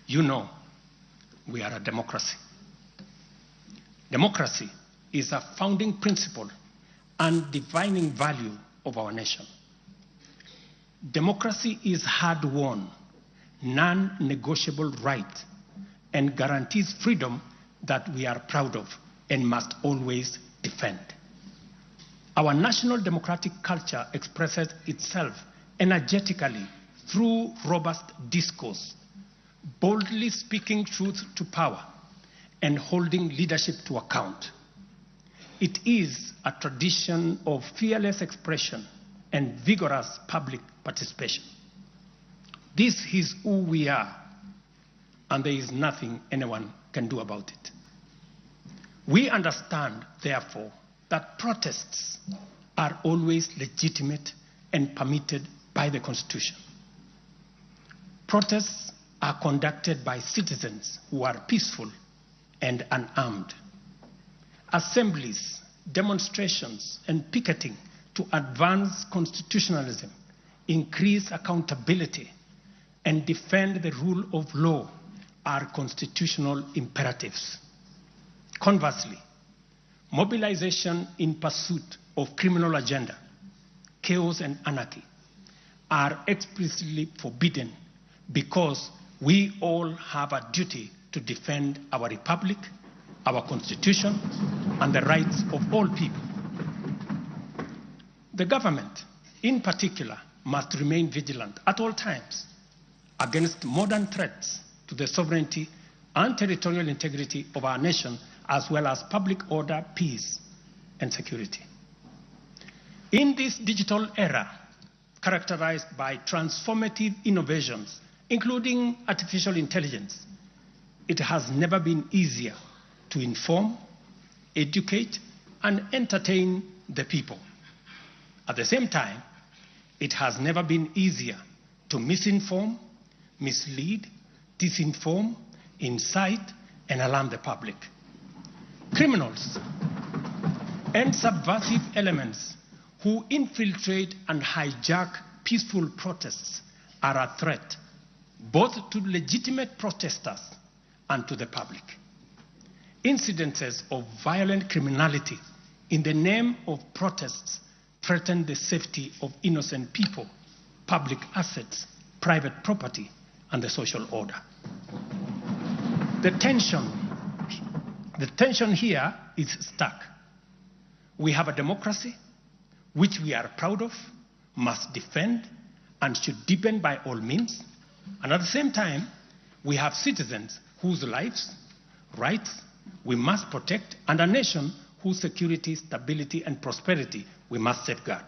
You know, we are a democracy. Democracy is a founding principle and defining value of our nation. Democracy is hard-won, non-negotiable right and guarantees freedom that we are proud of and must always defend. Our national democratic culture expresses itself energetically through robust discourse, boldly speaking truth to power and holding leadership to account. It is a tradition of fearless expression and vigorous public participation. This is who we are, and there is nothing anyone can do about it. We understand, therefore, that protests are always legitimate and permitted by the Constitution. Protests are conducted by citizens who are peaceful and unarmed. Assemblies, demonstrations, and picketing to advance constitutionalism, increase accountability, and defend the rule of law are constitutional imperatives. Conversely, mobilization in pursuit of criminal agenda, chaos and anarchy are explicitly forbidden because we all have a duty to defend our republic, our constitution, and the rights of all people. The government, in particular, must remain vigilant at all times against modern threats to the sovereignty and territorial integrity of our nation, as well as public order, peace, and security. In this digital era, characterized by transformative innovations, including artificial intelligence, it has never been easier to inform, educate, and entertain the people. At the same time, it has never been easier to misinform, mislead, disinform, incite, and alarm the public. Criminals and subversive elements who infiltrate and hijack peaceful protests are a threat both to legitimate protesters and to the public. Incidences of violent criminality in the name of protests threaten the safety of innocent people, public assets, private property, and the social order. The tension here is stark. We have a democracy which we are proud of, must defend, and should deepen by all means. And at the same time, we have citizens whose lives, rights, we must protect, and a nation whose security, stability, and prosperity we must safeguard.